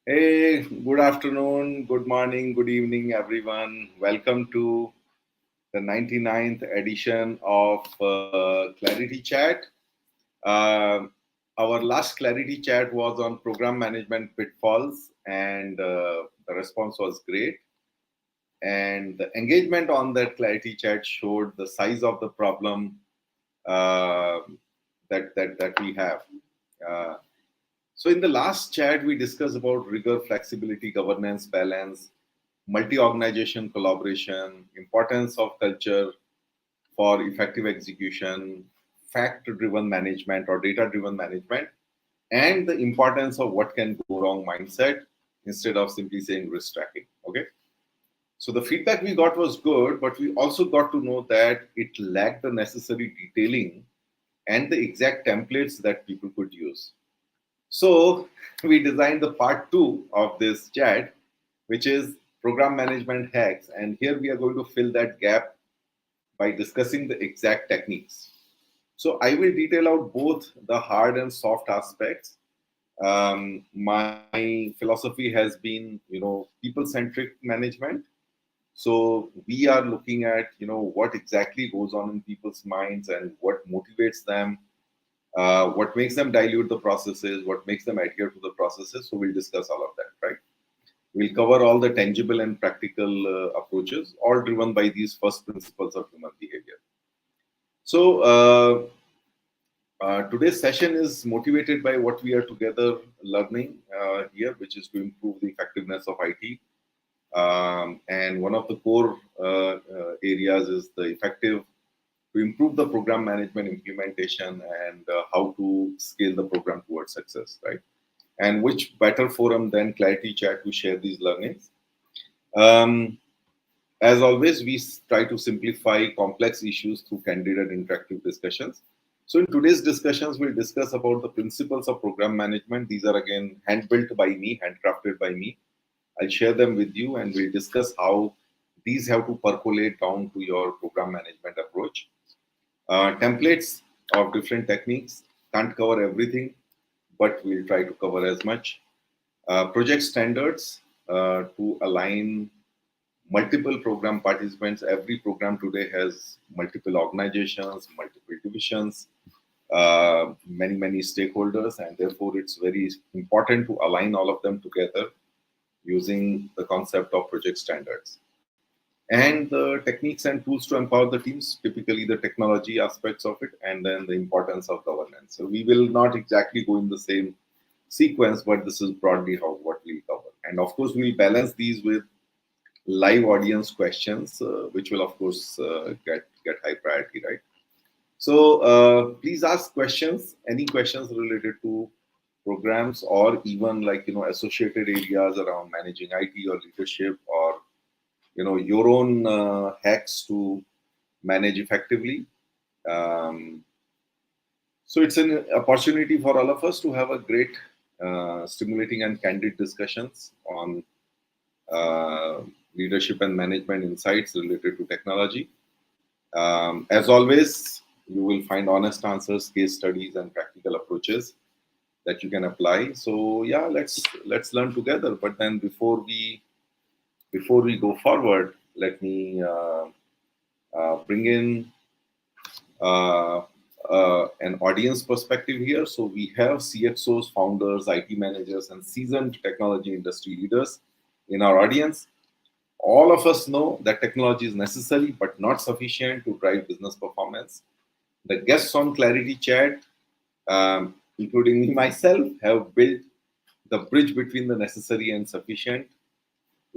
Hey, good afternoon, good morning, good evening, everyone. Welcome to the 99th edition of Clarity Chat. Uh, our last Clarity Chat was on program management pitfalls, and the response was great. And the engagement on that Clarity Chat showed the size of the problem uh, that we have. Uh, so in the last chat, we discussed about rigor, flexibility, governance, balance, multi-organization collaboration, importance of culture for effective execution, fact-driven management or data-driven management, and the importance of what can go wrong mindset instead of simply saying risk tracking. Okay. So the feedback we got was good, but we also got to know that it lacked the necessary detailing and the exact templates that people could use. So we designed the part two of this chat, which is program management hacks. And here we are going to fill that gap by discussing the exact techniques. So I will detail out both the hard and soft aspects. My philosophy has been, people-centric management. So we are looking at, what exactly goes on in people's minds and what motivates them, what makes them dilute the processes, what makes them adhere to the processes. So we'll discuss all of that, right? We'll cover all the tangible and practical approaches, all driven by these first principles of human behavior. So today's session is motivated by what we are together learning here, which is to improve the effectiveness of IT. And one of the core areas is the effective to improve the program management implementation and how to scale the program towards success, right? And which better forum than Clarity Chat to share these learnings. Um, as always, we try to simplify complex issues through candid and interactive discussions. So in today's discussions, we'll discuss about the principles of program management. These are again hand-built by me, handcrafted by me. I'll share them with you and we'll discuss how these have to percolate down to your program management approach. Templates of different techniques can't cover everything, but we'll try to cover as much. Project standards to align multiple program participants. Every program today has multiple organizations, multiple divisions, many stakeholders, and therefore it's very important to align all of them together using the concept of project standards. And the techniques and tools to empower the teams, typically the technology aspects of it, and then the importance of governance. So we will not exactly go in the same sequence, but this is broadly how what we'll cover. And of course, we'll balance these with live audience questions, which will of course get high priority, right? So please ask questions, any questions related to programs or even like associated areas around managing IT or leadership or your own hacks to manage effectively. Um, so it's an opportunity for all of us to have a great, stimulating and candid discussions on uh, leadership and management insights related to technology. As always, you will find honest answers, case studies, and practical approaches that you can apply. So yeah, let's learn together. But then before we go forward, let me bring in uh, an audience perspective here. So we have CXOs, founders, IT managers, and seasoned technology industry leaders in our audience. All of us know that technology is necessary but not sufficient to drive business performance. The guests on Clarity Chat, including me myself, have built the bridge between the necessary and sufficient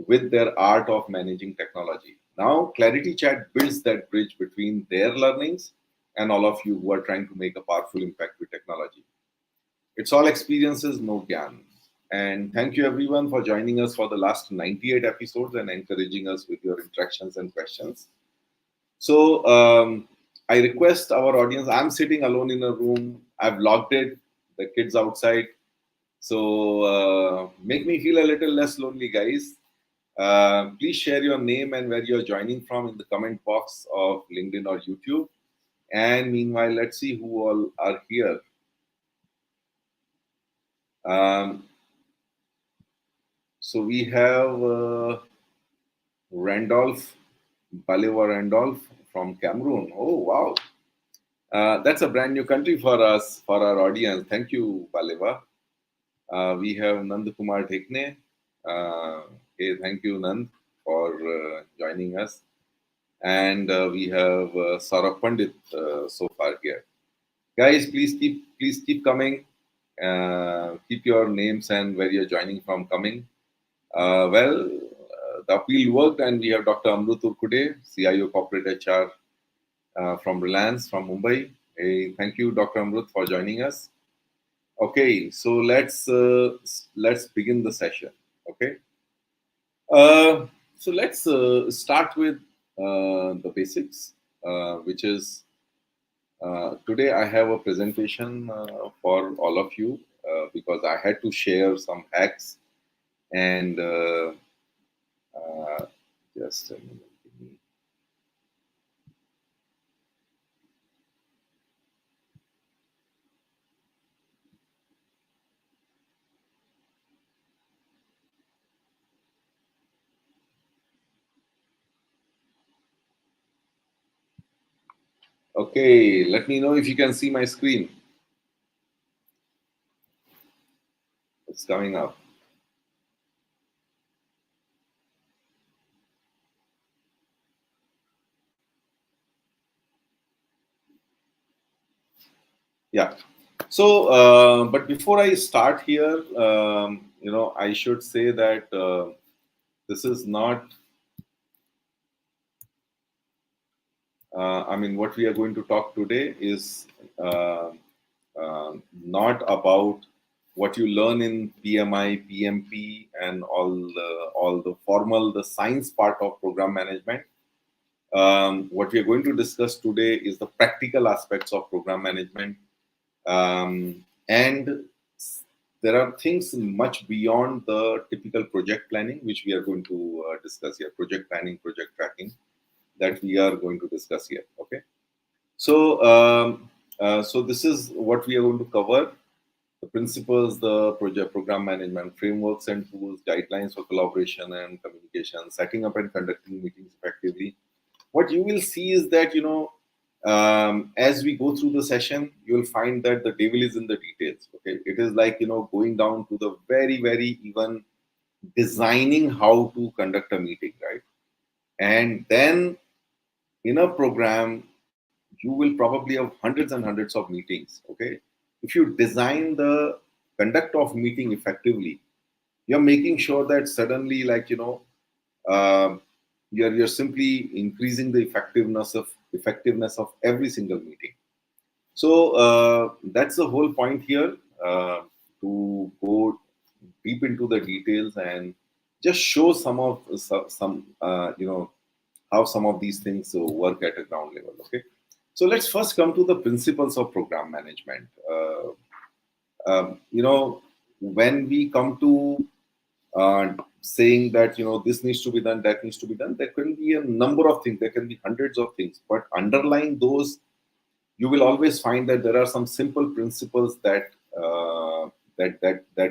with their art of managing technology. Now, Clarity Chat builds that bridge between their learnings and all of you who are trying to make a powerful impact with technology. It's all experiences, no gyan. And thank you everyone for joining us for the last 98 episodes and encouraging us with your interactions and questions. So I request our audience, I'm sitting alone in a room, I've locked it, the kids outside. So make me feel a little less lonely, guys. Please share your name and where you're joining from in the comment box of LinkedIn or YouTube. And meanwhile, let's see who all are here. Um, so we have Randolph, Baliwa Randolph from Cameroon. Oh, wow. That's a brand new country for us, for our audience. Thank you, Baliwa. We have Nand Kumar Dhekne. Hey, thank you, Nand, for joining us. And we have Saurabh Pandit so far here. Guys, please keep coming. Keep your names and where you're joining from coming. The appeal worked, and we have Dr. Amrut Urkude, CIO Corporate HR from Reliance from Mumbai. Hey, thank you, Dr. Amrut, for joining us. Okay, so let's begin the session. Okay, so let's start with the basics, which is today I have a presentation for all of you because I had to share some hacks and uh, just a minute. Okay, let me know if you can see my screen. It's coming up. Yeah. So, but before I start here, I should say that this is not. I mean, what we are going to talk today is uh, not about what you learn in PMI, PMP, and all the formal, the science part of program management. What we are going to discuss today is the practical aspects of program management, and there are things much beyond the typical project planning, which we are going to discuss here. Project planning, project tracking, that we are going to discuss here. Okay. So this is what we are going to cover: the principles, the project program management frameworks and tools, guidelines for collaboration and communication, setting up and conducting meetings effectively. What you will see is that as we go through the session, you'll find that the devil is in the details. Okay, it is like going down to the very very even designing how to conduct a meeting, right? And then in a program you will probably have hundreds and hundreds of meetings. Okay, if you design the conduct of meeting effectively, you're making sure that suddenly um, you're simply increasing the effectiveness of every single meeting. So that's the whole point here, to go deep into the details and just show some how some of these things work at a ground level. Okay, so let's first come to the principles of program management. When we come to saying that this needs to be done, that needs to be done, there can be a number of things, there can be hundreds of things, but underlying those you will always find that there are some simple principles that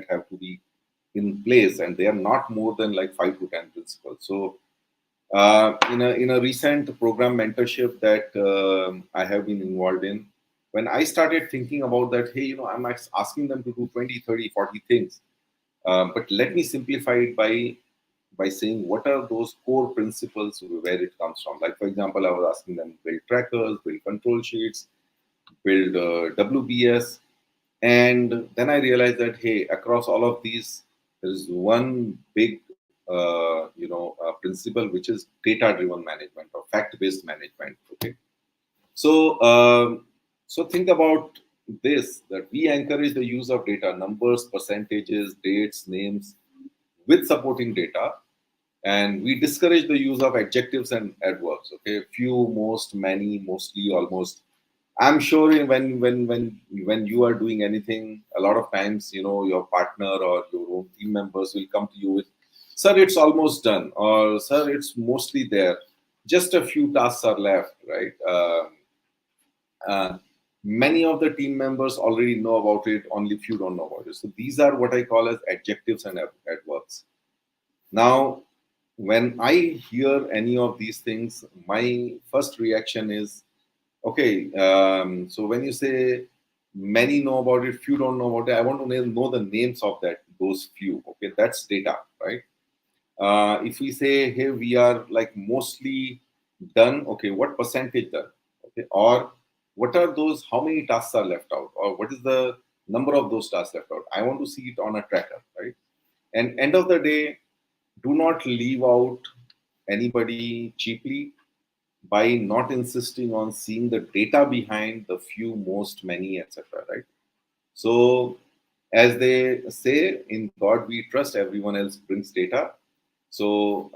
have to be in place, and they are not more than like 5 to 10 principles. So in a recent program mentorship that I have been involved in, when I started thinking about that, hey, I'm asking them to do 20, 30, 40 things, but let me simplify it by saying what are those core principles where it comes from. Like, for example, I was asking them build trackers, build control sheets, build WBS. And then I realized that, hey, across all of these, there is one big, principle, which is data-driven management or fact-based management. Okay, so so think about this, that we encourage the use of data, numbers, percentages, dates, names, with supporting data, and we discourage the use of adjectives and adverbs. Okay, few, most, many, mostly, almost. I'm sure when you are doing anything, a lot of times, your partner or your own team members will come to you with, "Sir, it's almost done," or "Sir, it's mostly there. Just a few tasks are left." Right? Uh, Many of the team members already know about it. Only few don't know about it. So these are what I call as adjectives and adverbs. Now, when I hear any of these things, my first reaction is, okay, so when you say many know about it, few don't know about it, I want to know the names of those few. Okay, that's data, right? If we say, hey, we are like mostly done, okay, what percentage done? Okay, or what are those, how many tasks are left out? Or what is the number of those tasks left out? I want to see it on a tracker, right? And end of the day, do not leave out anybody cheaply by not insisting on seeing the data behind the few, most, many, etc. Right? So, as they say, in God we trust, everyone else brings data. So,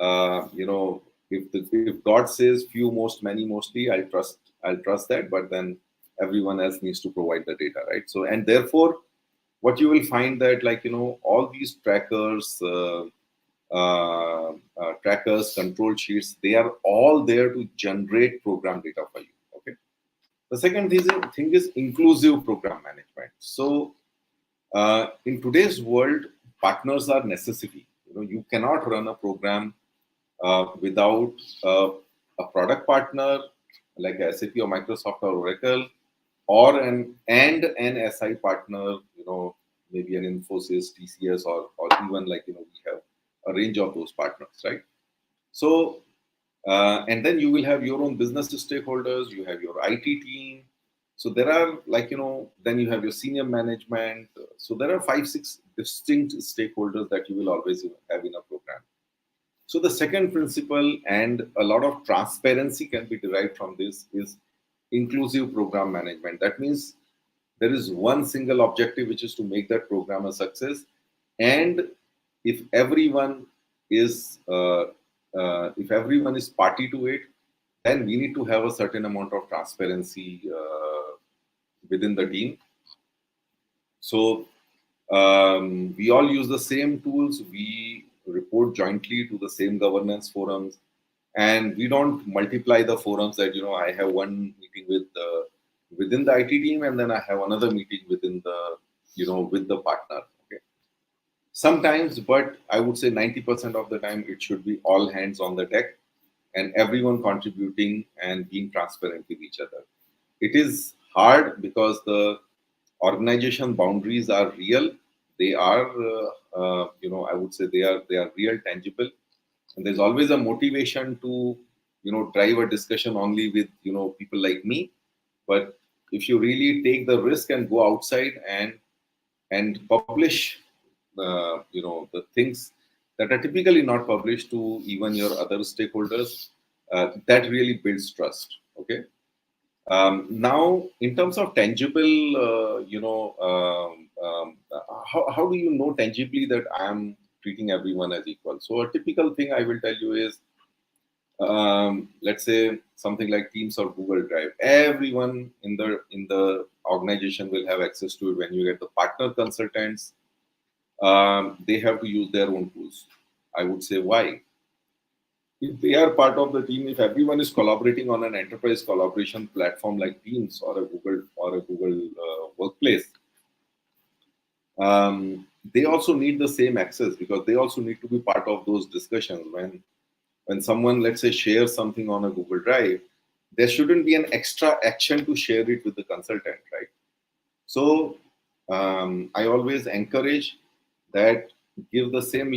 if God says few, most, many, mostly, I'll trust that. But then everyone else needs to provide the data, right? So, and therefore, what you will find that, like, all these trackers, control sheets, they are all there to generate program data for you. Okay. The second thing is inclusive program management. So in today's world, partners are necessity. You cannot run a program without a product partner like SAP or Microsoft or Oracle, or an SI partner, maybe an Infosys, TCS, or even, like, we have a range of those partners, right? So, and then you will have your own business stakeholders, you have your IT team. So there are, like, then you have your senior management. So there are 5, 6 distinct stakeholders that you will always have in a program. So the second principle, and a lot of transparency can be derived from this, is inclusive program management. That means there is one single objective, which is to make that program a success. And if everyone is party to it, then we need to have a certain amount of transparency within the team. So we all use the same tools. We report jointly to the same governance forums, and we don't multiply the forums that, I have one meeting within the IT team, and then I have another meeting within the with the partner. Okay. Sometimes, but I would say 90% of the time, it should be all hands on the deck and everyone contributing and being transparent with each other. It is hard because the organization boundaries are real. They are, I would say they are real, tangible, and there's always a motivation to, drive a discussion only with, people like me. But if you really take the risk and go outside and publish, the things that are typically not published to even your other stakeholders, that really builds trust. Okay. Now, in terms of tangible, how do you know tangibly that I am treating everyone as equal? So a typical thing I will tell you is, let's say something like Teams or Google Drive. Everyone in the organization will have access to it. When you get the partner consultants, they have to use their own tools. I would say, why? If they are part of the team, if everyone is collaborating on an enterprise collaboration platform like Teams or a Google Workplace, they also need the same access, because they also need to be part of those discussions. When someone, let's say, shares something on a Google Drive, there shouldn't be an extra action to share it with the consultant, right? So I always encourage that, give the same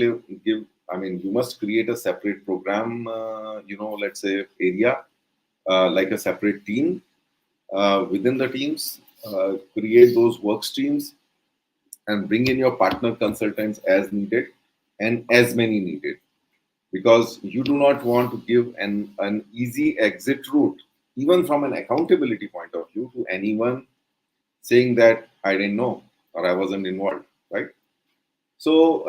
give. I mean, you must create a separate program, let's say area, like a separate team within the teams. Create those work streams and bring in your partner consultants as needed and as many needed, because you do not want to give an easy exit route, even from an accountability point of view, to anyone saying that I didn't know or I wasn't involved, right? So,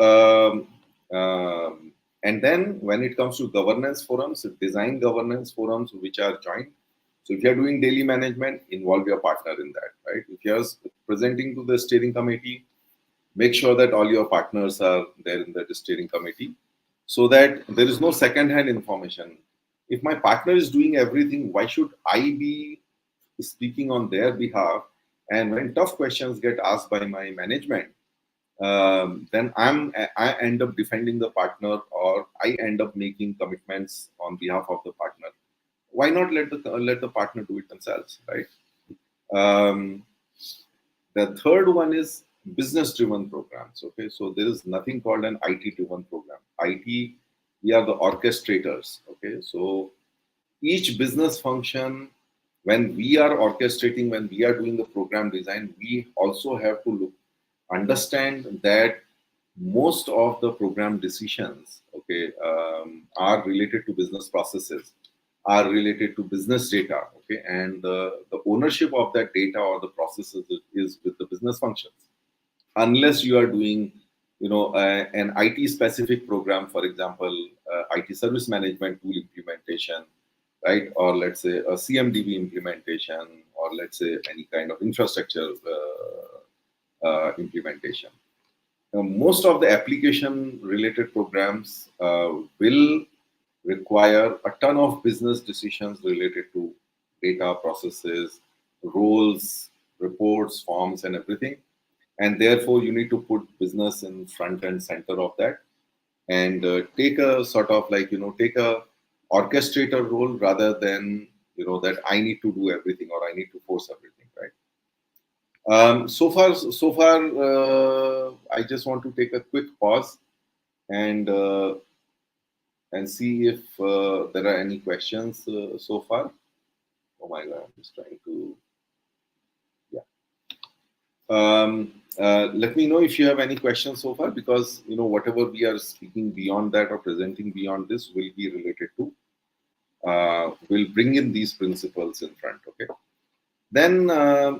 and then when it comes to governance forums, design governance forums which are joined. So if you're doing daily management, involve your partner in that, right? If you're presenting to the steering committee, make sure that all your partners are there in the steering committee so that there is no second-hand information. If my partner is doing everything, why should I be speaking on their behalf? And when tough questions get asked by my management, then I end up defending the partner, or I end up making commitments on behalf of the partner. Why not let the partner do it themselves, right? Um, the third one is business driven programs. Okay, so there is nothing called an IT driven program. IT, we are the orchestrators. Okay, so each business function, when we are orchestrating, when we are doing the program design, we also have to understand that most of the program decisions, okay, are related to business processes, are related to business data, okay, and the ownership of that data or the processes is with the business functions. Unless you are doing, an IT specific program, for example, IT service management tool implementation, right, or let's say a CMDB implementation, or let's say any kind of infrastructure implementation. Most of the application related programs will require a ton of business decisions related to data processes, roles, reports, forms, and everything. And therefore, you need to put business in front and center of that, and take a sort of take a orchestrator role rather than that I need to do everything or I need to force everything, right? So far, I just want to take a quick pause and see if there are any questions so far. Oh my God, I'm just trying to. Yeah. Let me know if you have any questions so far, because whatever we are speaking beyond that or presenting beyond this will be related to. Will bring in these principles in front. Okay. Then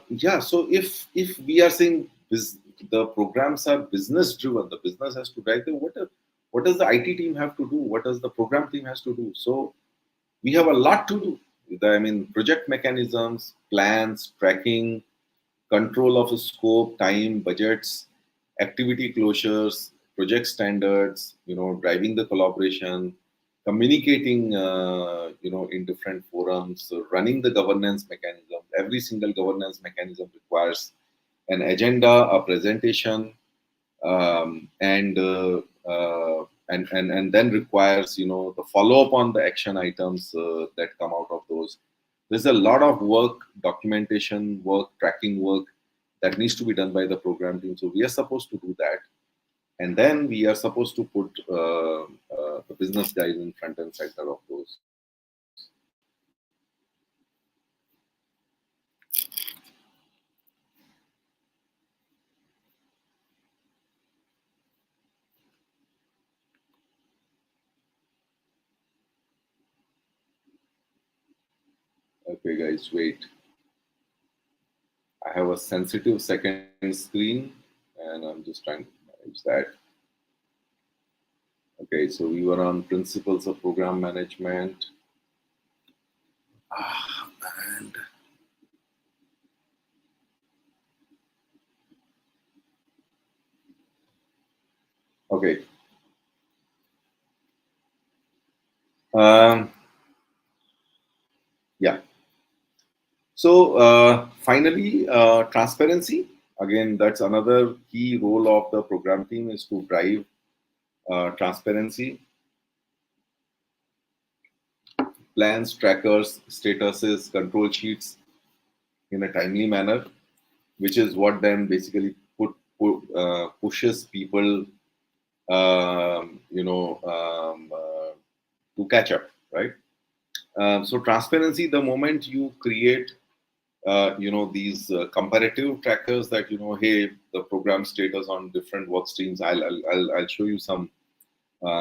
yeah. So if we are saying the programs are business driven, the business has to drive them. What does the IT team have to do? What does the program team has to do? So we have a lot to do. I mean, project mechanisms, plans, tracking, control of scope, time, budgets, activity closures, project standards, driving the collaboration, communicating, in different forums, running the governance mechanism. Every single governance mechanism requires an agenda, a presentation, and then requires the follow up on the action items that come out of those. There's a lot of work, documentation work, tracking work that needs to be done by the program team. So we are supposed to do that, and then we are supposed to put the business guys in front and center of those. Okay, guys, wait. I have a sensitive second screen, and I'm just trying to manage that. Okay, so we were on principles of program management. And okay. Yeah. So finally, transparency. Again, that's another key role of the program team, is to drive transparency. Plans, trackers, statuses, control sheets in a timely manner, which is what then basically pushes people, to catch up, right? So transparency, the moment you create these comparative trackers that hey, the program status on different work streams. I'll show you some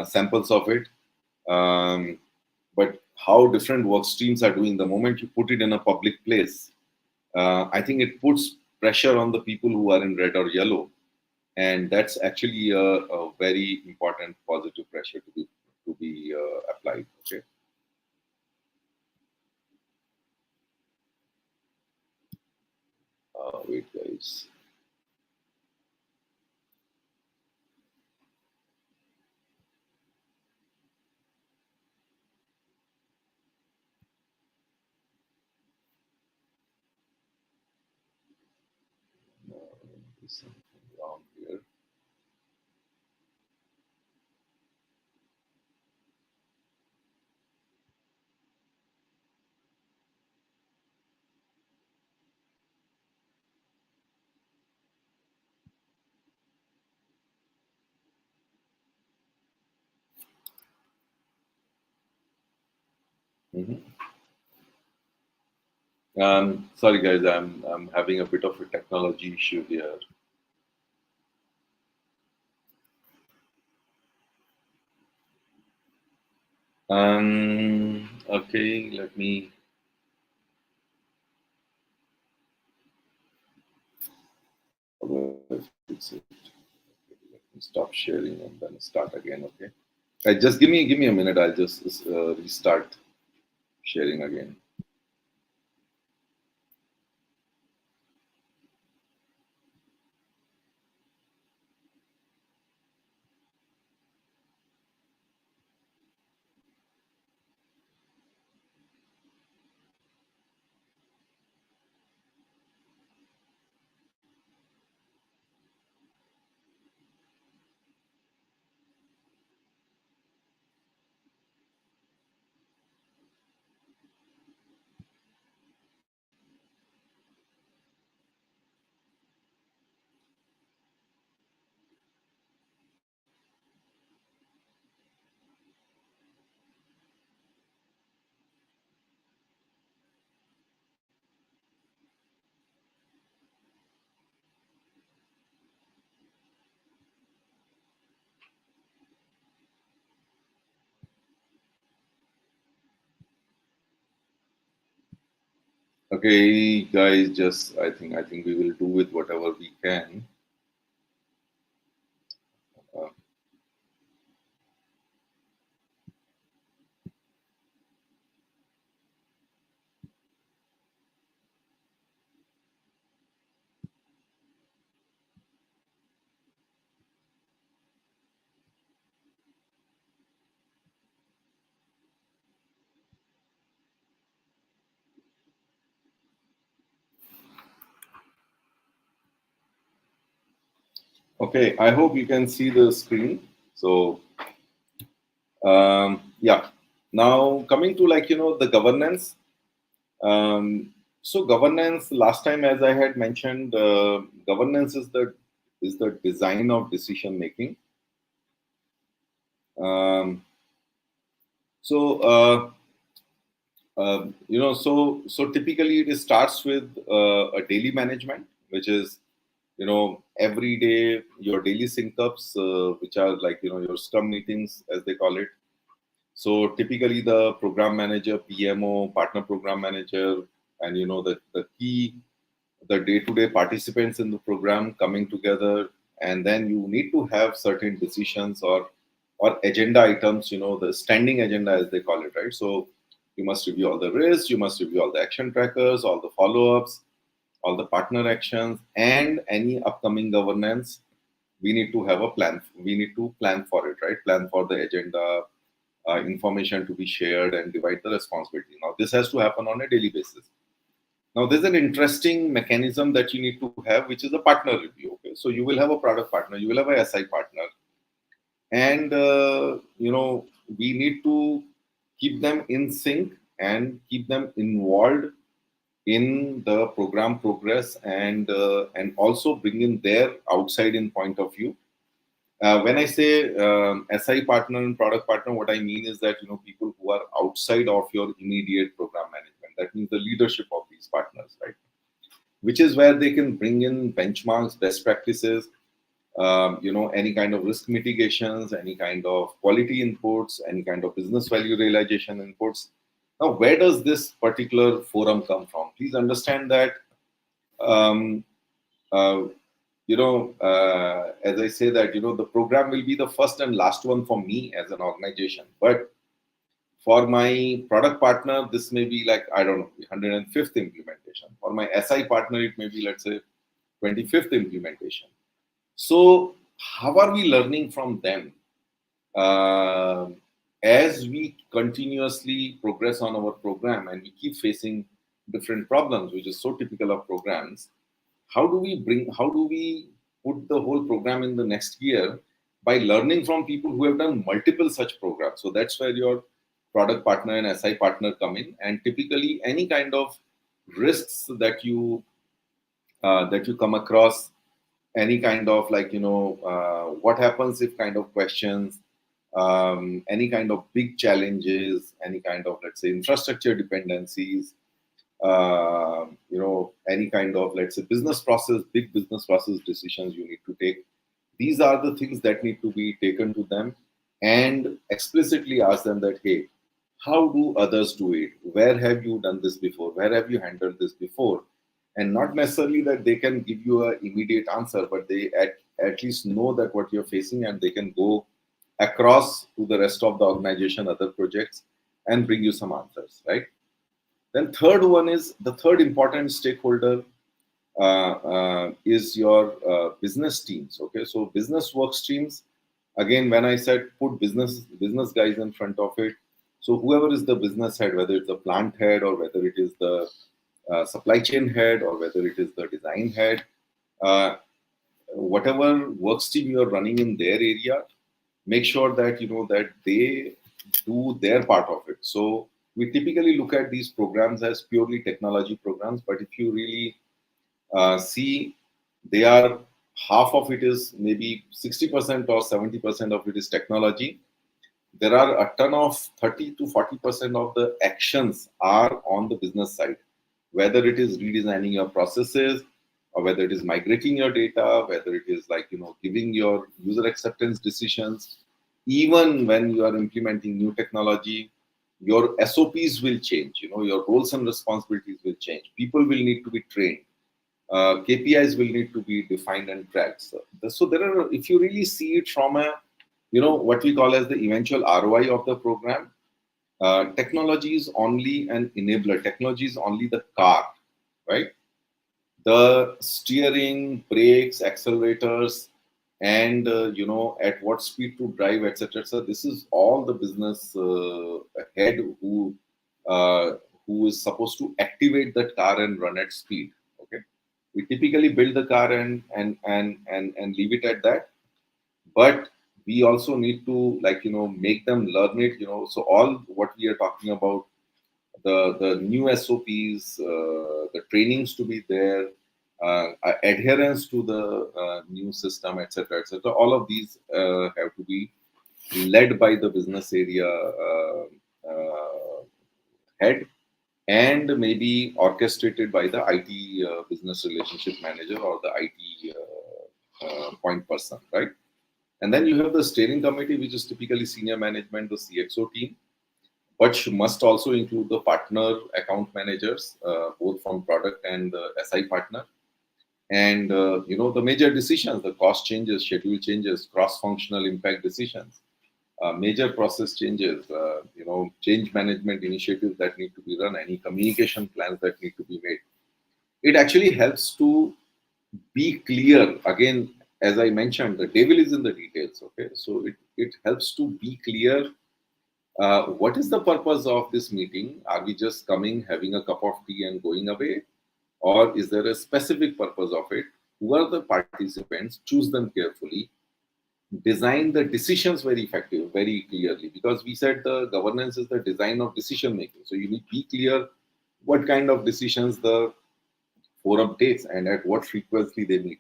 samples of it. But how different work streams are doing, the moment you put it in a public place, I think it puts pressure on the people who are in red or yellow, and that's actually a very important positive pressure to be applied. Okay. Wait, guys. There's something wrong here. Mhm. Sorry, guys. I'm having a bit of a technology issue here. Okay. Let me. How do I fix it? Let me stop sharing and then start again. Okay. Just give me a minute. I'll just restart sharing again. Okay, guys. Just I think we will do with whatever we can. Uh, okay. I hope you can see the screen. So yeah. Now coming to the governance. So governance. Last time, as I had mentioned, governance is the design of decision making. Um, so so typically it starts with a daily management, which is every day your daily sync ups, which are your scrum meetings as they call it. So typically the program manager, PMO, partner program manager, and the key, the day-to-day participants in the program coming together, and then you need to have certain decisions or agenda items, the standing agenda as they call it, right? So you must review all the risks, you must review all the action trackers, all the follow-ups, all the partner actions, and any upcoming governance. We need to have a plan. We need to plan for it, right? Plan for the agenda, information to be shared, and divide the responsibility. Now, this has to happen on a daily basis. Now, there's an interesting mechanism that you need to have, which is a partner review. Okay, so you will have a product partner, you will have a SI partner, and we need to keep them in sync and keep them involved in the program progress, and also bring in their outside in point of view. When I say SI partner and product partner, what I mean is that people who are outside of your immediate program management. That means the leadership of these partners, right? Which is where they can bring in benchmarks, best practices, any kind of risk mitigations, any kind of quality inputs, any kind of business value realization inputs. Now, where does this particular forum come from? Please understand that. Um, uh, as I say that, the program will be the first and last one for me as an organization. But for my product partner, this may be like, I don't know, 105th implementation. For my SI partner, it may be, let's say, 25th implementation. So how are we learning from them? Uh, as we continuously progress on our program and we keep facing different problems, which is so typical of programs, how do we put the whole program in the next year by learning from people who have done multiple such programs? So that's where your product partner and SI partner come in, and typically any kind of risks that you come across, any kind of like, what happens if kind of questions, any kind of big challenges, any kind of, let's say, infrastructure dependencies, any kind of, let's say, big business process decisions you need to take. These are the things that need to be taken to them and explicitly ask them that, hey, how do others do it? Where have you done this before? Where have you handled this before? And not necessarily that they can give you an immediate answer, but they at least know that what you're facing, and they can go across to the rest of the organization, other projects, and bring you some answers, right? Then third one is the third important stakeholder is your business teams. Okay, so business work streams. Again, when I said put business guys in front of it, so whoever is the business head, whether it's the plant head or whether it is the supply chain head or whether it is the design head, whatever work stream you're running in their area, make sure that that they do their part of it. So we typically look at these programs as purely technology programs, but if you really see, they are, half of it is maybe 60% or 70% of it is technology. There are a ton of 30 to 40% of the actions are on the business side, whether it is redesigning your processes or whether it is migrating your data, whether it is like, giving your user acceptance decisions. Even when you are implementing new technology, your SOPs will change, your roles and responsibilities will change. People will need to be trained. KPIs will need to be defined and tracked. So there are, if you really see it from a, what we call as the eventual ROI of the program, technology is only an enabler. Technology is only the car, right? The steering, brakes, accelerators, and at what speed to drive, etc. So this is all the business head uh, who is supposed to activate that car and run at speed. Okay, we typically build the car and leave it at that, but we also need to, like, make them learn it. So all what we are talking about, the new SOPs, the trainings to be there, adherence to the new system, etc., etc. All of these have to be led by the business area head, and maybe orchestrated by the IT business relationship manager or the IT point person, right? And then you have the steering committee, which is typically senior management, the CXO team, but must also include the partner account managers, both from product and SI partner. And the major decisions, the cost changes, schedule changes, cross-functional impact decisions, major process changes, change management initiatives that need to be run, any communication plans that need to be made. It actually helps to be clear. Again, as I mentioned, the devil is in the details. Okay, so it helps to be clear. What is the purpose of this meeting? Are we just coming, having a cup of tea and going away? Or is there a specific purpose of it? Who are the participants? Choose them carefully. Design the decisions very effective, very clearly, because we said the governance is the design of decision making. So you need to be clear what kind of decisions the forum takes and at what frequency they meet.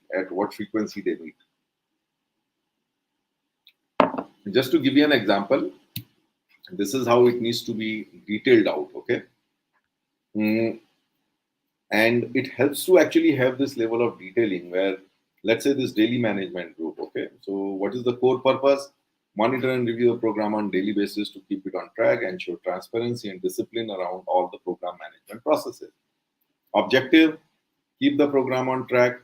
Just to give you an example, this is how it needs to be detailed out. Okay. And it helps to actually have this level of detailing where, let's say, this daily management group. Okay, so what is the core purpose? Monitor and review the program on daily basis to keep it on track and show transparency and discipline around all the program management processes. Objective: keep the program on track,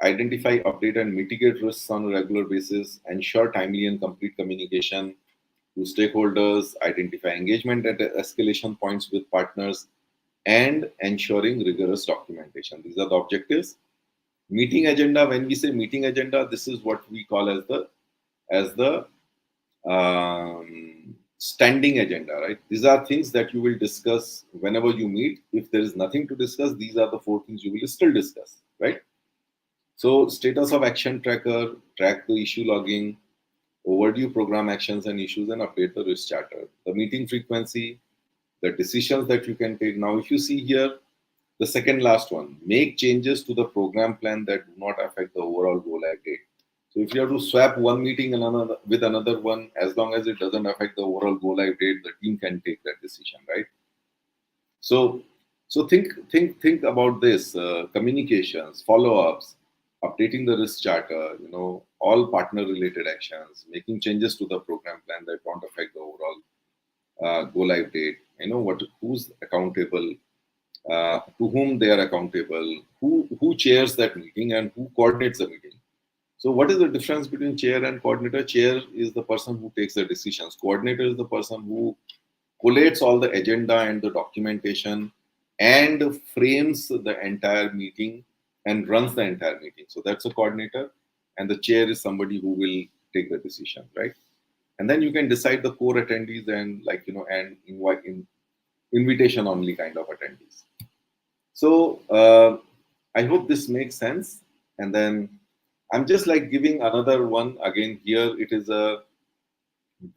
identify, update, and mitigate risks on a regular basis, ensure timely and complete communication to stakeholders, identify engagement at escalation points with partners, and ensuring rigorous documentation. These are the objectives. Meeting agenda. When we say meeting agenda, this is what we call as the standing agenda, right? These are things that you will discuss whenever you meet. If there is nothing to discuss, these are the 4 things you will still discuss, right? So, status of action tracker, track the issue logging, overdue program actions and issues, and update the risk charter. The meeting frequency, the decisions that you can take. Now, if you see here, the second last one, make changes to the program plan that do not affect the overall go live date. So if you have to swap one meeting and another with another one, as long as it doesn't affect the overall go live date, the team can take that decision, right? So, think about this: communications, follow-ups, updating the risk charter. All partner-related actions, making changes to the program plan that don't affect the overall go live date. Who's accountable, to whom they are accountable, who chairs that meeting, and who coordinates the meeting. So, what is the difference between chair and coordinator? Chair is the person who takes the decisions. Coordinator is the person who collates all the agenda and the documentation and frames the entire meeting and runs the entire meeting. So that's a coordinator, and the chair is somebody who will take the decision, right? And then you can decide the core attendees and and invite invitation only kind of attendees. So I hope this makes sense. And then I'm just giving another one again here. It is a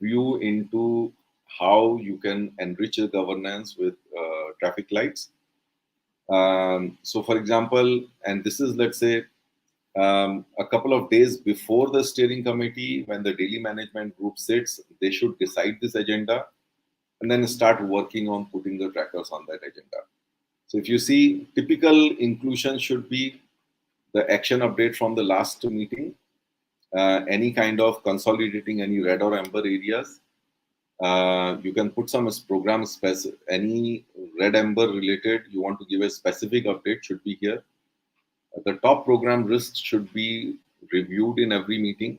view into how you can enrich the governance with traffic lights. So, for example, and this is, let's say, a couple of days before the steering committee, when the daily management group sits, they should decide this agenda and then start working on putting the trackers on that agenda. So, if you see, typical inclusion should be the action update from the last meeting, any kind of consolidating any red or amber areas. You can put some program any red amber related you want to give a specific update should be here. The top program risks should be reviewed in every meeting.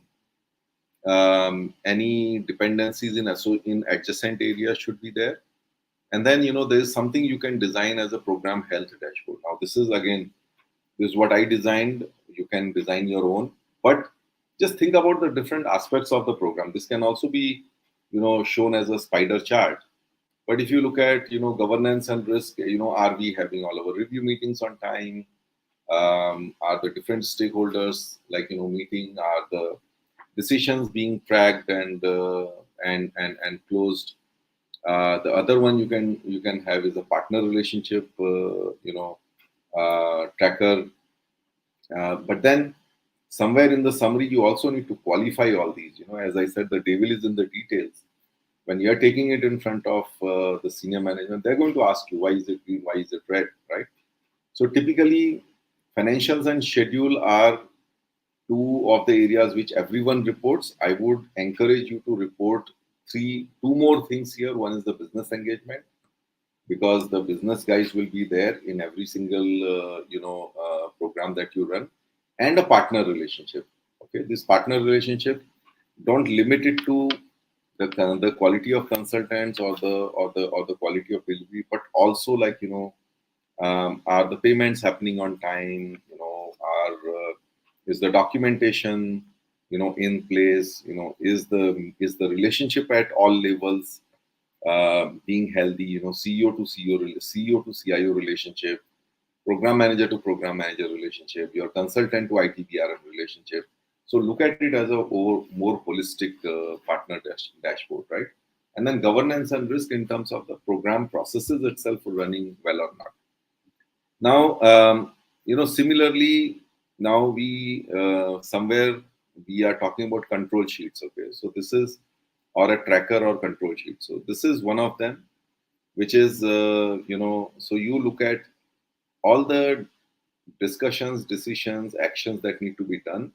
Any dependencies in adjacent areas should be there. And then there is something you can design as a program health dashboard. Now this is what I designed. You can design your own, but just think about the different aspects of the program. This can also be shown as a spider chart. But if you look at governance and risk, are we having all our review meetings on time? Are the different stakeholders meeting? Are the decisions being tracked and closed? The other one you can have is a partner relationship tracker. But then somewhere in the summary, you also need to qualify all these. As I said, the devil is in the details. When you're taking it in front of the senior management, they're going to ask you, why is it green, why is it red, right? So typically, financials and schedule are two of the areas which everyone reports. I would encourage you to report two more things here. One is the business engagement, because the business guys will be there in every single program that you run, and a partner relationship. Okay, this partner relationship, don't limit it to the quality of consultants or the quality of delivery, but also are the payments happening on time? Is the documentation in place? Is the relationship at all levels being healthy? CEO to CEO to CIO relationship, program manager to program manager relationship, your consultant to ITBRM relationship. So look at it as a more holistic partner dashboard, right? And then governance and risk in terms of the program processes itself running well or not. Now, similarly, now we somewhere we are talking about control sheets. Okay, so this is or a tracker or control sheet. So this is one of them, which is so you look at all the discussions, decisions, actions that need to be done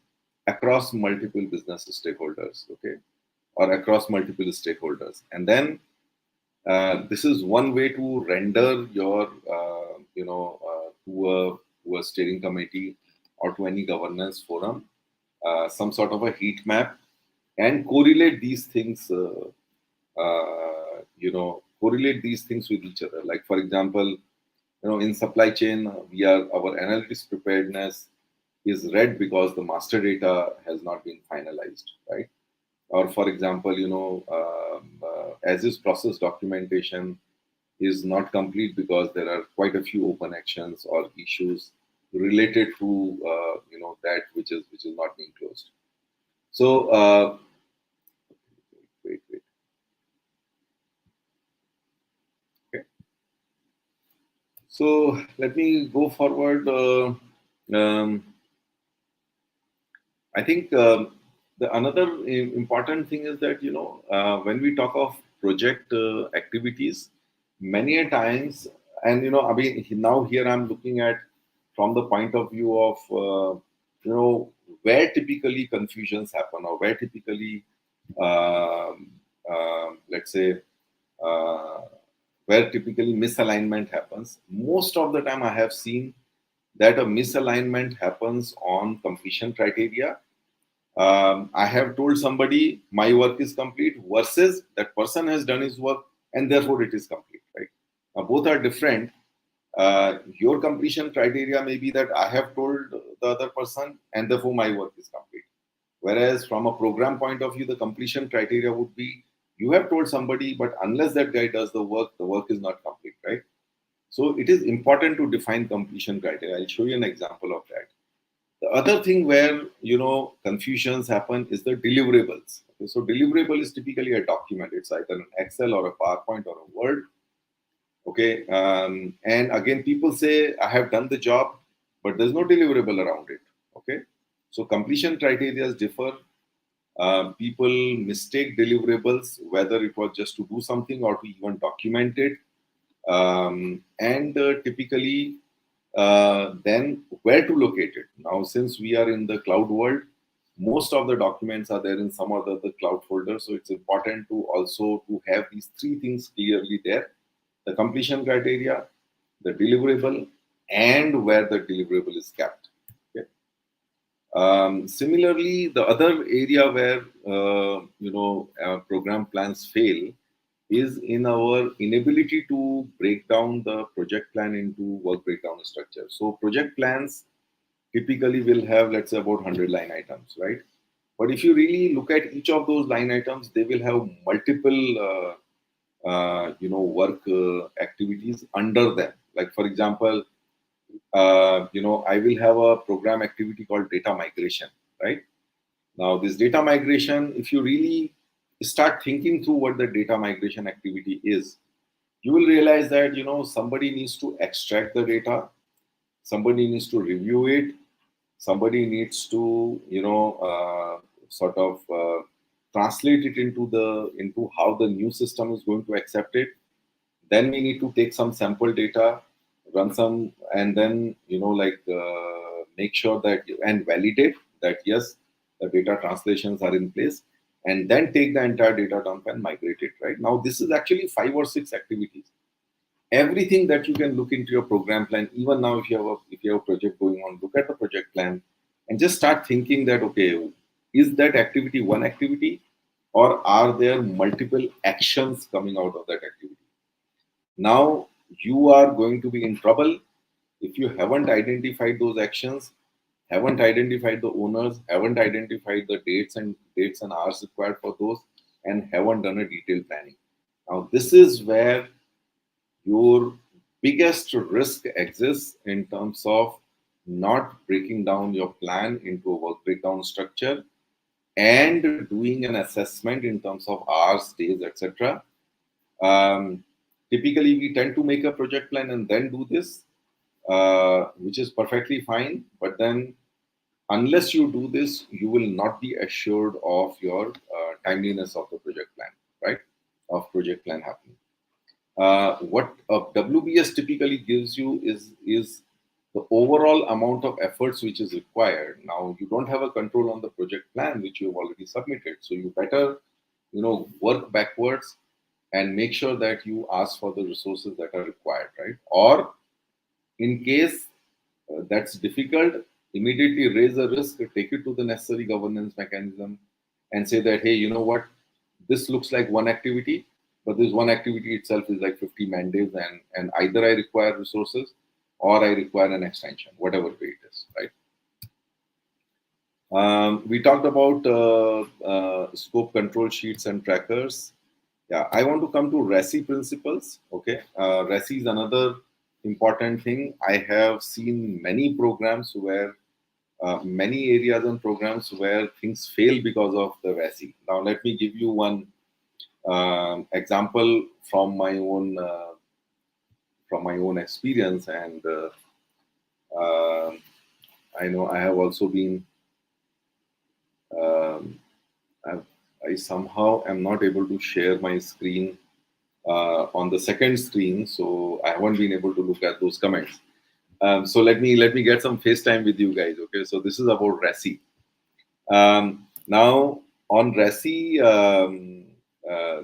across multiple business stakeholders, okay, or across multiple stakeholders. And then this is one way to render your, to a steering committee or to any governance forum some sort of a heat map and correlate these things, correlate these things with each other. Like, for example, in supply chain, our analytics preparedness is red because the master data has not been finalized, right? Or, for example, as is process documentation is not complete because there are quite a few open actions or issues related to that which is not being closed. So wait. Okay. So let me go forward. Um, I think the another important thing is that when we talk of project activities, many a times, and I mean now here I'm looking at from the point of view of where typically confusions happen or where typically let's say uh, where typically misalignment happens. Most of the time, I have seen that a misalignment happens on completion criteria. I have told somebody my work is complete versus that person has done his work and therefore it is complete, right? Now, both are different. Your completion criteria may be that I have told the other person and therefore my work is complete. Whereas from a program point of view, the completion criteria would be you have told somebody, but unless that guy does the work is not complete, right? So it is important to define completion criteria. I'll show you an example of that. The other thing where confusions happen is the deliverables. Okay, so deliverable is typically a document. It's either an Excel or a PowerPoint or a Word. Okay, and again, people say I have done the job, but there's no deliverable around it. Okay, so completion criteria differ. People mistake deliverables whether it was just to do something or to even document it, and typically then where to locate it. Now, since we are in the cloud world, most of the documents are there in some other the cloud folder. So it's important to also to have these three things clearly there: the completion criteria, the deliverable, and where the deliverable is kept. Okay. Similarly, the other area where program plans fail is in our inability to break down the project plan into work breakdown structure. So project plans typically will have, let's say, about 100 line items, right? But if you really look at each of those line items, they will have multiple work activities under them. Like, for example, I will have a program activity called data migration, right? Now, this data migration, if you really start thinking through what the data migration activity is, you will realize that somebody needs to extract the data, somebody needs to review it, somebody needs to sort of translate it into how the new system is going to accept it. Then we need to take some sample data, run some, and then make sure that and validate that yes, the data translations are in place, and then take the entire data dump and migrate it. Right now, this is actually 5 or 6 activities. Everything that you can look into your program plan. Even now, if you have a project going on, look at the project plan and just start thinking that okay, is that activity one activity, or are there multiple actions coming out of that activity? Now you are going to be in trouble if you haven't identified those actions, haven't identified the owners, haven't identified the dates and hours required for those, and haven't done a detailed planning. Now this is where your biggest risk exists in terms of not breaking down your plan into a work breakdown structure and doing an assessment in terms of hours, days, etc. Um, Typically, we tend to make a project plan and then do this, which is perfectly fine. But then, unless you do this, you will not be assured of your timeliness of the project plan, right? Of project plan happening. What a WBS typically gives you is the overall amount of efforts which is required. Now, you don't have a control on the project plan which you have already submitted, so you better work backwards and make sure that you ask for the resources that are required, right? Or in case that's difficult, immediately raise the risk, take it to the necessary governance mechanism, and say that, hey, you know what, this looks like one activity, but this one activity itself is like 50 mandates, and either I require resources or I require an extension, whatever way it is, right? We talked about scope control sheets and trackers. Yeah, I want to come to RACI principles. Okay, RACI is another important thing. I have seen many programs where many areas and programs where things fail because of the RACI. Now, let me give you one example from my own experience, and uh, I know I have also been. Um, I've, I somehow am not able to share my screen on the second screen, so I haven't been able to look at those comments. So let me get some FaceTime with you guys. Okay, so this is about RACI. Now on RACI,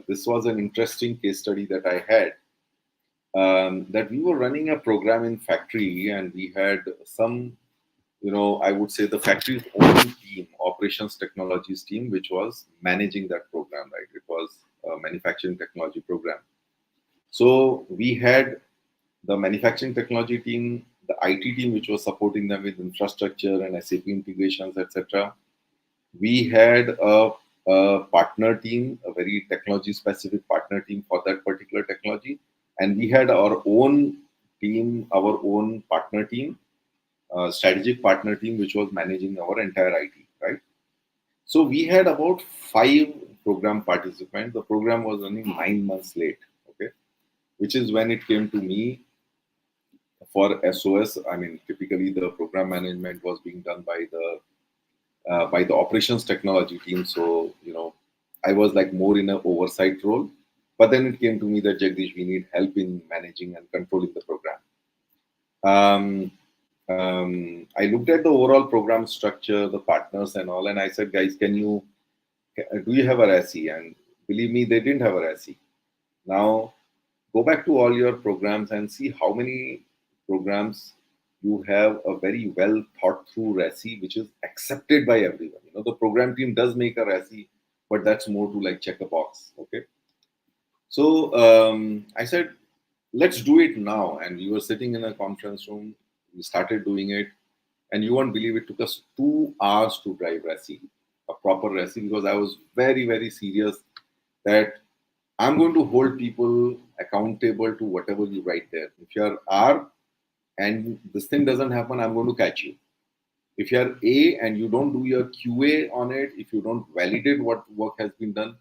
this was an interesting case study that I had. That we were running a program in factory, and we had some, I would say the factory's own team, operations technologies team, which was managing that program, right? It was a manufacturing technology program. So we had the manufacturing technology team, the IT team, which was supporting them with infrastructure and SAP integrations, etc. We had a partner team, a very technology specific partner team for that particular technology. And we had our own team, our own partner team, strategic partner team, which was managing our entire IT, right? So we had about 5 program participants. The program was running 9 months late, okay, which is when it came to me for SOS. I mean, typically the program management was being done by the operations technology team. So I was like more in an oversight role. But then it came to me that Jagdish, we need help in managing and controlling the program. Um, I looked at the overall program structure, the partners and all, and I said, guys, do you have a RACI? And believe me, they didn't have a RACI. Now, go back to all your programs and see how many programs you have a very well thought through RACI, which is accepted by everyone. The program team does make a RACI, but that's more to like check a box. Okay. So I said, let's do it now. And we were sitting in a conference room. We started doing it. And you won't believe it took us 2 hours to drive RACI, a proper RACI, because I was very, very serious that I'm going to hold people accountable to whatever you write there. If you're R and this thing doesn't happen, I'm going to catch you. If you're A and you don't do your QA on it, if you don't validate what work has been done,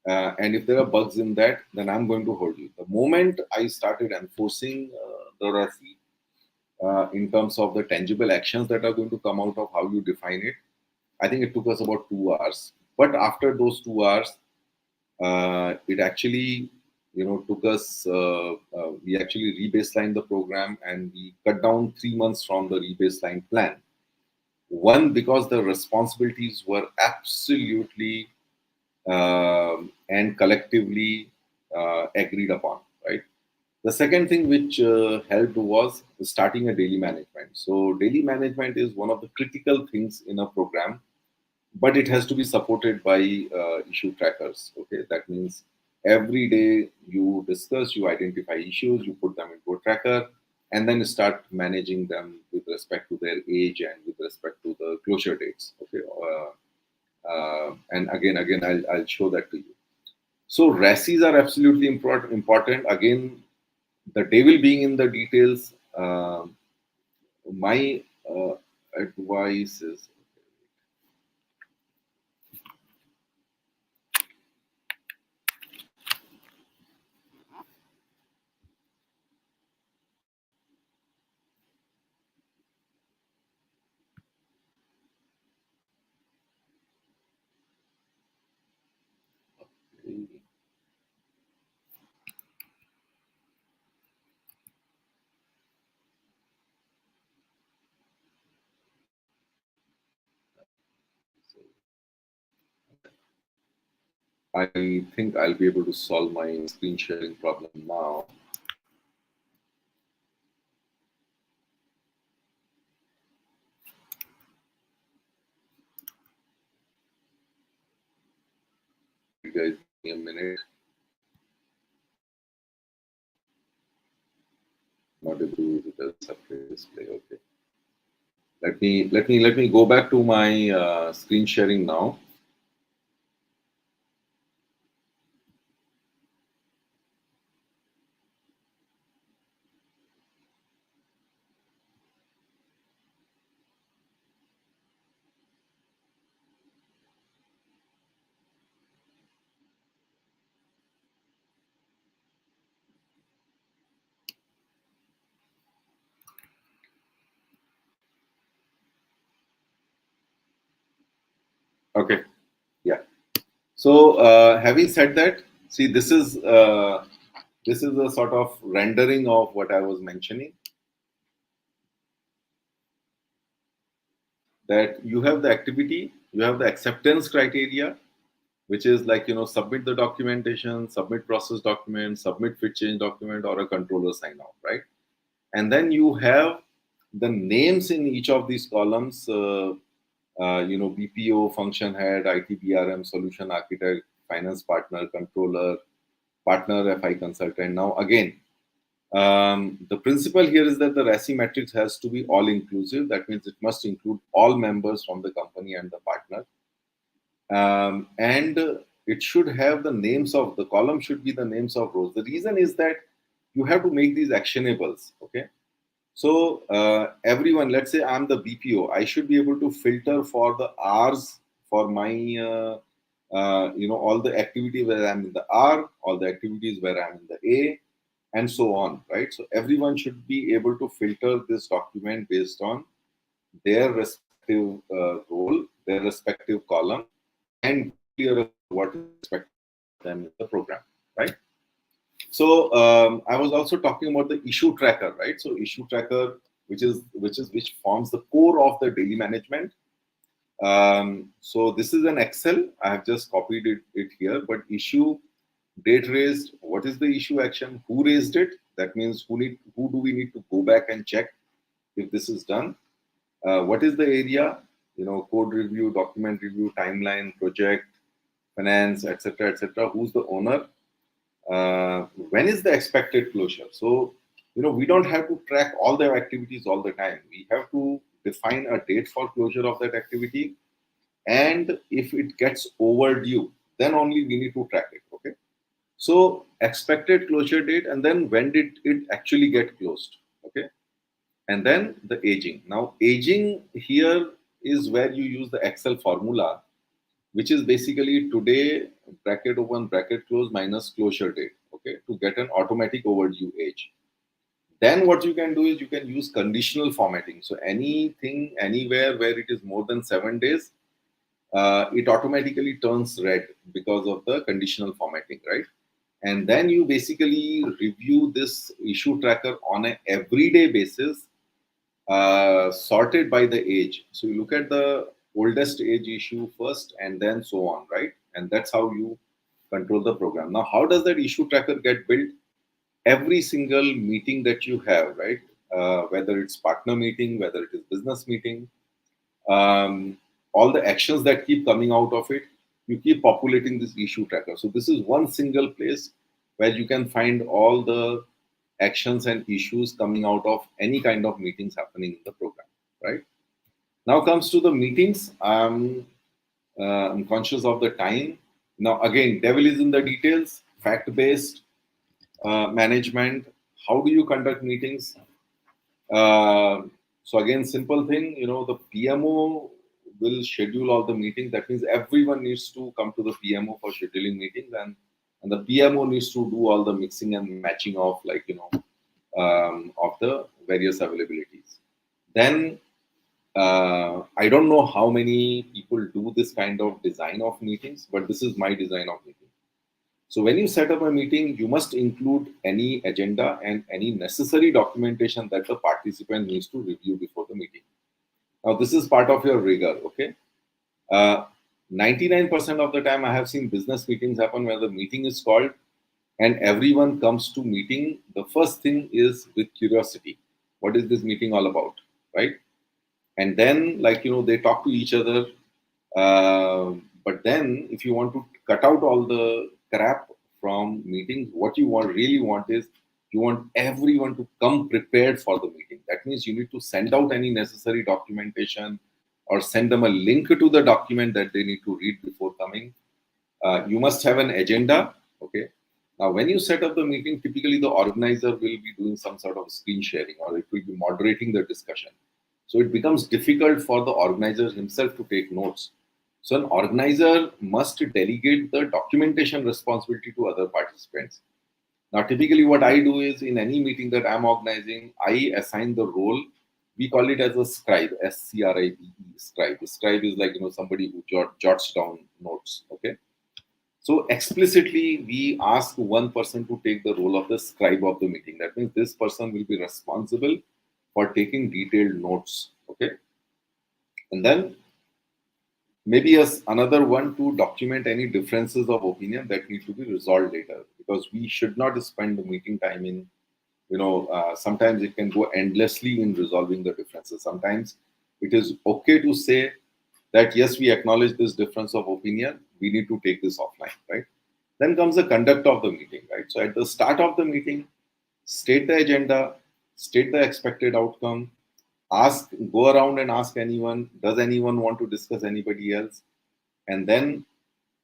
and if there are bugs in that, then I'm going to hold you. The moment I started enforcing the RACI, in terms of the tangible actions that are going to come out of how you define it, I think it took us about 2 hours. But after those 2 hours, it actually, took us. We actually rebaselined the program, and we cut down 3 months from the rebaseline plan. One, because the responsibilities were absolutely and collectively agreed upon, right? The second thing which helped was starting a daily management. So daily management is one of the critical things in a program, but it has to be supported by issue trackers. Okay, that means every day you discuss, you identify issues, you put them into a tracker, and then start managing them with respect to their age and with respect to the closure dates. Okay, and again, I'll show that to you. So RACIs are absolutely important. Again, the devil being in the details. My advice is, I think I'll be able to solve my screen sharing problem now. Guys, give me a minute. Not able to with a separate display. Okay. Let me go back to my screen sharing now. Okay. Yeah. So having said that, see this is a sort of rendering of what I was mentioning. That you have the activity, you have the acceptance criteria, which is like submit the documentation, submit process document, submit fit change document, or a controller sign off, right? And then you have the names in each of these columns. BPO, function head, IT solution architect, finance partner, controller, partner, FI consultant. Now again, the principle here is that the RACI matrix has to be all inclusive. That means it must include all members from the company and the partner. And it should have the names of the column, should be the names of rows. The reason is that you have to make these actionables. Okay. So everyone, let's say I'm the BPO, I should be able to filter for the R's for my, all the activities where I'm in the R, all the activities where I'm in the A, and so on, right? So everyone should be able to filter this document based on their respective role, their respective column, and clear what is expected of them in the program, right? So I was also talking about the issue tracker, right? So issue tracker, which forms the core of the daily management. So this is an Excel. I have just copied it here, but issue, date raised, what is the issue action, who raised it? That means who do we need to go back and check if this is done? What is the area? Code review, document review, timeline, project, finance, etc., etc. Who's the owner? When is the expected closure? So, we don't have to track all their activities all the time. We have to define a date for closure of that activity. And if it gets overdue, then only we need to track it. Okay. So, expected closure date, and then when did it actually get closed? Okay. And then the aging. Now, aging here is where you use the Excel formula, which is basically today bracket open bracket close minus closure date, okay, to get an automatic overdue age. Then what you can do is you can use conditional formatting. So anything anywhere where it is more than 7 days, it automatically turns red because of the conditional formatting, right? And then you basically review this issue tracker on an everyday basis, sorted by the age. So you look at the oldest age issue first and then so on, right? And that's how you control the program. Now, how does that issue tracker get built? Every single meeting that you have, right? Whether it's partner meeting, whether it is business meeting, all the actions that keep coming out of it, you keep populating this issue tracker. So this is one single place where you can find all the actions and issues coming out of any kind of meetings happening in the program, right? Now comes to the meetings. I'm conscious of the time. Now again, devil is in the details. Fact-based management. How do you conduct meetings? So again, simple thing. The PMO will schedule all the meetings. That means everyone needs to come to the PMO for scheduling meetings, and the PMO needs to do all the mixing and matching of of the various availabilities. Then I don't know how many people do this kind of design of meetings, but this is my design of meeting. So when you set up a meeting, you must include any agenda and any necessary documentation that the participant needs to review before the meeting. Now, this is part of your rigor, okay? 99% of the time, I have seen business meetings happen where the meeting is called and everyone comes to meeting. The first thing is with curiosity. What is this meeting all about, right? And then, they talk to each other. But then if you want to cut out all the crap from meetings, what you really want is you want everyone to come prepared for the meeting. That means you need to send out any necessary documentation or send them a link to the document that they need to read before coming. You must have an agenda. Okay. Now, when you set up the meeting, typically the organizer will be doing some sort of screen sharing or it will be moderating the discussion. So it becomes difficult for the organizer himself to take notes. So an organizer must delegate the documentation responsibility to other participants. Now, typically what I do is in any meeting that I'm organizing, I assign the role. We call it as a scribe, SCRIBE, scribe. Scribe is like, somebody who jots down notes. Okay. So explicitly, we ask one person to take the role of the scribe of the meeting. That means this person will be responsible for taking detailed notes. Okay. And then maybe as another one to document any differences of opinion that need to be resolved later, because we should not spend the meeting time in, sometimes it can go endlessly in resolving the differences. Sometimes it is okay to say that yes, we acknowledge this difference of opinion, we need to take this offline, right? Then comes the conduct of the meeting, right? So at the start of the meeting, state the agenda, state the expected outcome, go around and ask anyone, does anyone want to discuss anybody else? And then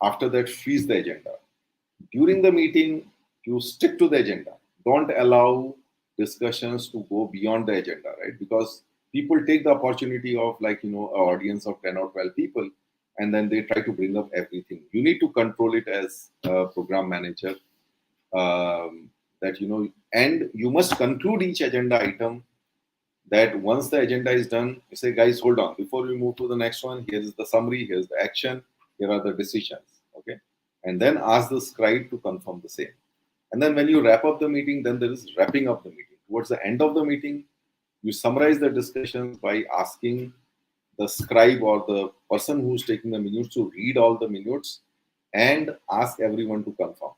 after that, freeze the agenda. During the meeting, you stick to the agenda. Don't allow discussions to go beyond the agenda, right? Because people take the opportunity of an audience of 10 or 12 people, and then they try to bring up everything. You need to control it as a program manager. And you must conclude each agenda item. That once the agenda is done, you say, guys, hold on. Before we move to the next one, here is the summary, here's the action, here are the decisions. Okay. And then ask the scribe to confirm the same. And then when you wrap up the meeting, then there is wrapping up the meeting. Towards the end of the meeting, you summarize the discussions by asking the scribe or the person who's taking the minutes to read all the minutes and ask everyone to confirm.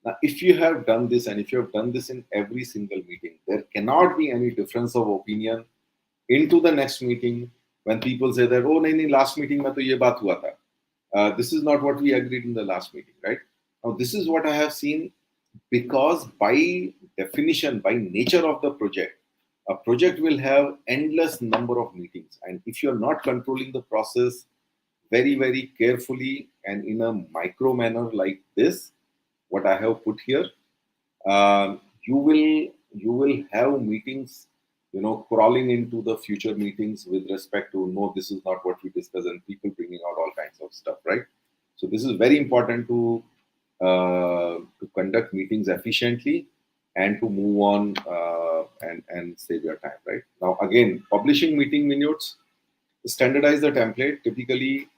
Now, if you have done this and if you have done this in every single meeting, there cannot be any difference of opinion into the next meeting when people say that, oh, nahi, last meeting mein to ye baat hua tha. This is not what we agreed in the last meeting, right? Now, this is what I have seen because by definition, by nature of the project, a project will have endless number of meetings. And if you're not controlling the process very, very carefully and in a micro manner like this, what I have put here, you will have meetings, crawling into the future meetings with respect to no, this is not what we discussed, and people bringing out all kinds of stuff, right? So this is very important to conduct meetings efficiently and to move on and save your time, right? Now again, publishing meeting minutes, standardize the template. Typically,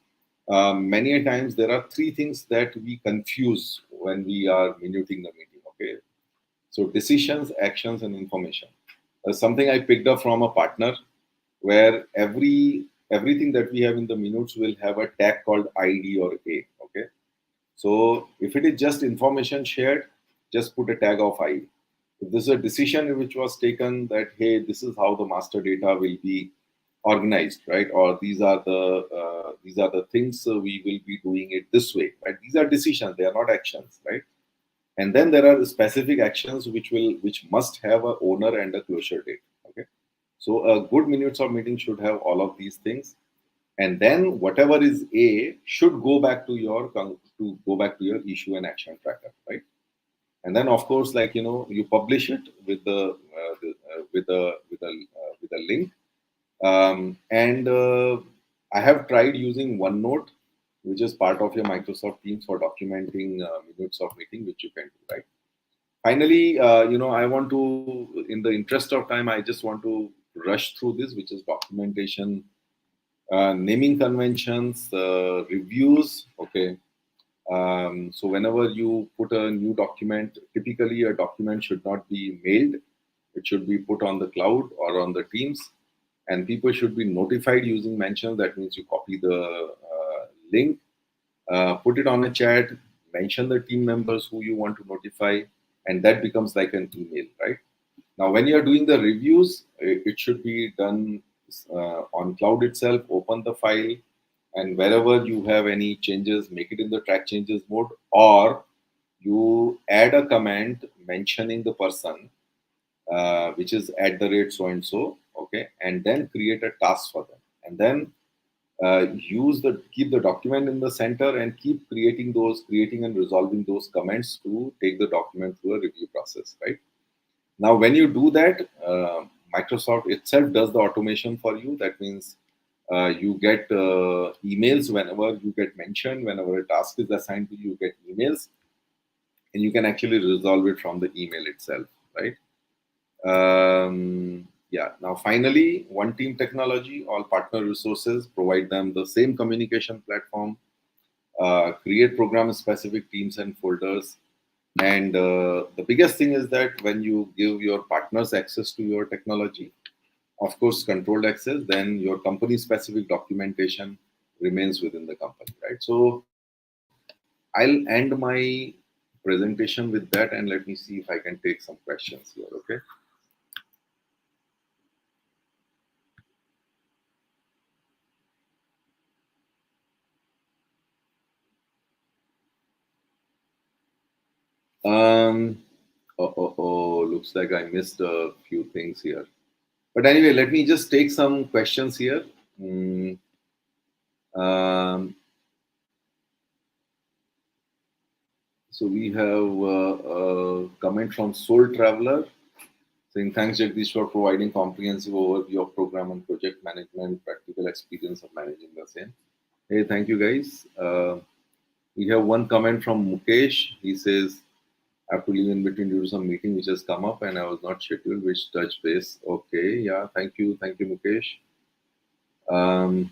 many a times there are three things that we confuse when we are minuting the meeting. Okay, so decisions, actions, and information. Something I picked up from a partner, where everything that we have in the minutes will have a tag called ID or A. Okay, so if it is just information shared, just put a tag of I. If this is a decision which was taken that hey, this is how the master data will be organized, right? Or these are the things we will be doing it this way, right? These are decisions; they are not actions, right? And then there are specific actions which must have a owner and a closure date. Okay, so a good minutes of meeting should have all of these things, and then whatever is A should go back to your issue and action tracker, right? And then of course, you publish it with a link. And I have tried using OneNote, which is part of your Microsoft Teams for documenting minutes of meeting, which you can do, right? Finally, I want to, in the interest of time, I just want to rush through this, which is documentation, naming conventions, reviews. Okay. So whenever you put a new document, typically a document should not be mailed. It should be put on the cloud or on the Teams, and people should be notified using mentions. That means you copy the link, put it on a chat, mention the team members who you want to notify, and that becomes like an email, right? Now, when you're doing the reviews, it should be done on cloud itself. Open the file, and wherever you have any changes, make it in the track changes mode, or you add a comment mentioning the person, which is at the rate so and so, okay, and then create a task for them, and then keep the document in the center and keep creating and resolving those comments to take the document through a review process, right? Now, when you do that, Microsoft itself does the automation for you. That means you get emails whenever you get mentioned, whenever a task is assigned to you, you get emails, and you can actually resolve it from the email itself, right? Yeah. Now, finally, one team technology, all partner resources, provide them the same communication platform, create program specific teams and folders. And the biggest thing is that when you give your partners access to your technology, of course, controlled access, then your company specific documentation remains within the company, right? So I'll end my presentation with that, and let me see if I can take some questions here, okay? Um, looks like I missed a few things here. But anyway, let me just take some questions here. Mm, um, so we have a comment from Soul Traveler saying, thanks, Jagdish, for providing comprehensive overview of program and project management, practical experience of managing the same. Hey, thank you, guys. We have one comment from Mukesh. He says, I have to leave in between due to some meeting which has come up and I was not scheduled, which touch base. Okay, yeah, thank you. Thank you, Mukesh. Um,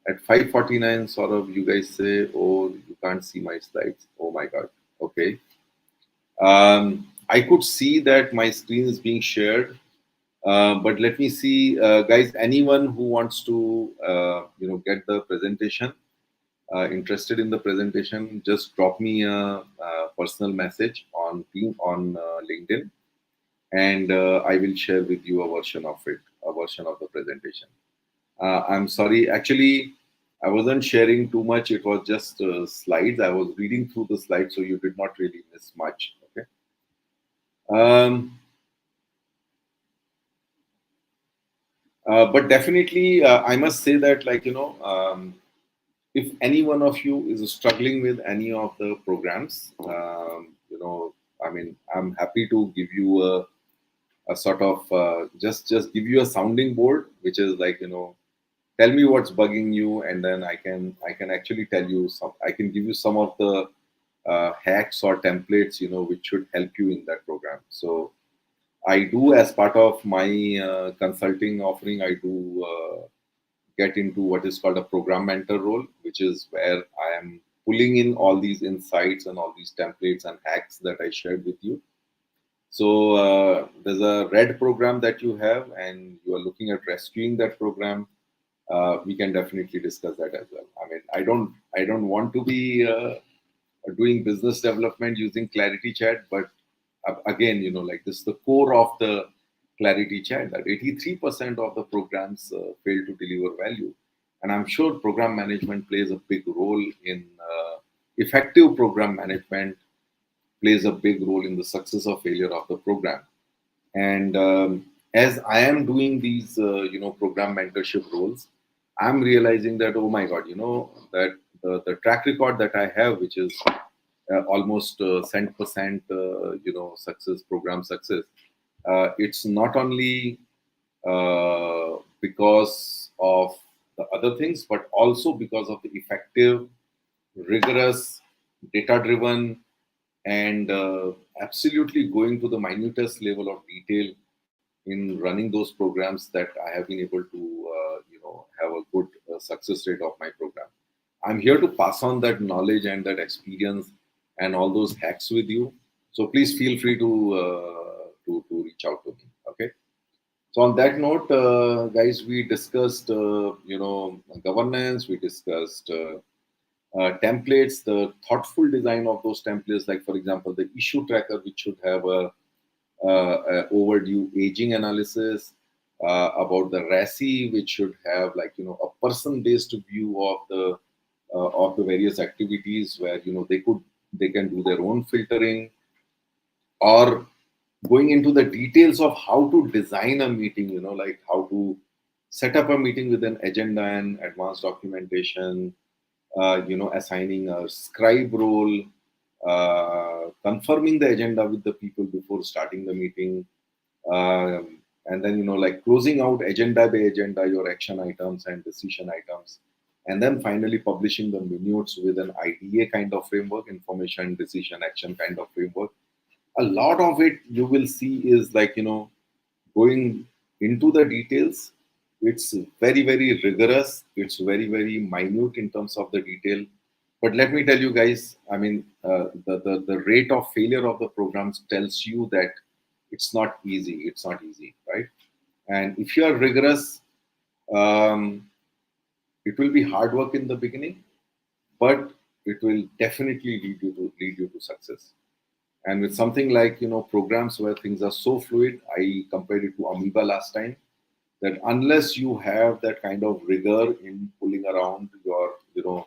at 5:49, sort of, you guys say, oh, you can't see my slides. Oh my God. Okay. I could see that my screen is being shared. But let me see, guys. Anyone who wants to, get the presentation, interested in the presentation, just drop me a personal message on LinkedIn, and I will share with you a version of it, a version of the presentation. I'm sorry, actually, I wasn't sharing too much. It was just slides. I was reading through the slides, so you did not really miss much. Okay. Um, but definitely, I must say that, if any one of you is struggling with any of the programs, I mean, I'm happy to give you a sort of just give you a sounding board, which is like, tell me what's bugging you, and then I can actually tell you some. I can give you some of the hacks or templates, which should help you in that program. So I do, as part of my consulting offering, I do get into what is called a program mentor role, which is where I am pulling in all these insights and all these templates and hacks that I shared with you. So there's a red program that you have, and you are looking at rescuing that program. We can definitely discuss that as well. I mean, I don't want to be doing business development using Clarity Chat, but again, like this is the core of the Clarity Chat, that 83% of the programs fail to deliver value, and I'm sure program management plays a big role in effective program management plays a big role in the success or failure of the program. And as I am doing these, program mentorship roles, I'm realizing that, oh my God, that the track record that I have, which is almost cent percent, success, program success. It's not only because of the other things, but also because of the effective, rigorous, data-driven, and absolutely going to the minutest level of detail in running those programs that I have been able to, have a good success rate of my program. I'm here to pass on that knowledge and that experience and all those hacks with you. So please feel free to reach out to me. Okay. So on that note, guys, we discussed, governance. We discussed templates, the thoughtful design of those templates. Like, for example, the issue tracker, which should have a overdue aging analysis, about the RACI, which should have like a person-based view of the various activities where they can do their own filtering, or going into the details of how to design a meeting, like how to set up a meeting with an agenda and advanced documentation, assigning a scribe role, confirming the agenda with the people before starting the meeting, and then like closing out agenda by agenda your action items and decision items, and then finally publishing the minutes with an IDA kind of framework, information decision action kind of framework. A lot of it you will see is like going into the details. It's very very rigorous, it's very very minute in terms of the detail. But let me tell you guys, I mean, the rate of failure of the programs tells you that it's not easy, right? And if you are rigorous, um, it will be hard work in the beginning, but it will definitely lead you to success. And with something like programs where things are so fluid, I compared it to amoeba last time. That unless you have that kind of rigor in pulling around your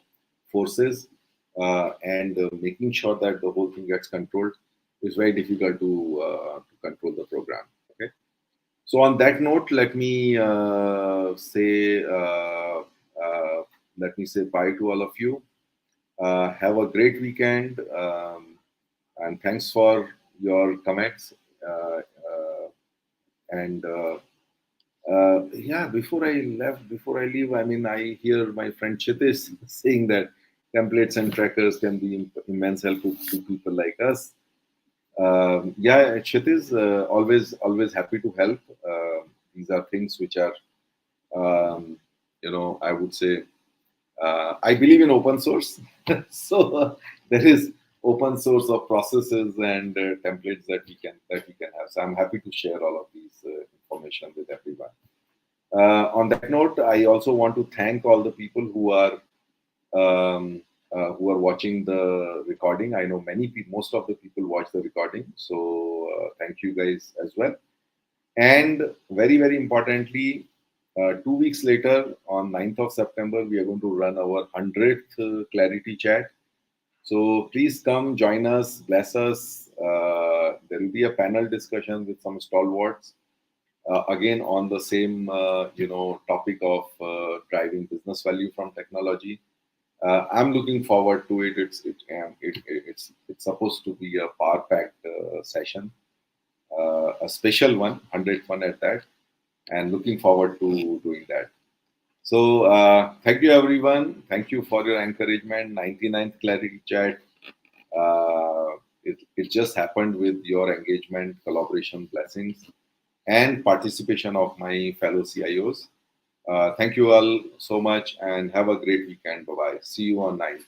forces, and making sure that the whole thing gets controlled, it's very difficult to control the program. Okay. So on that note, uh, let me say bye to all of you. Have a great weekend, and thanks for your comments. And Yeah, before I leave, I mean, I hear my friend Chitish saying that templates and trackers can be immense help to people like us. Yeah, Chitish, always happy to help. These are things which are, I would say, I believe in open source. So there is open source of processes and templates that we can have. So I'm happy to share all of these information with everyone. On that note, I also want to thank all the people who are watching the recording. I know many people, most of the people watch the recording, so thank you guys as well. And very very importantly, 2 weeks later, on 9th of September, we are going to run our 100th Clarity Chat. So please come join us, bless us. There will be a panel discussion with some stalwarts, again on the same topic of driving business value from technology. I'm looking forward to it. It's supposed to be a power packed session, a special one, 100th one at that, and looking forward to doing that. So thank you everyone. Thank you for your encouragement. 99th Clarity Chat. It just happened with your engagement, collaboration, blessings, and participation of my fellow CIOs. Thank you all so much and have a great weekend. Bye bye. See you on 9th.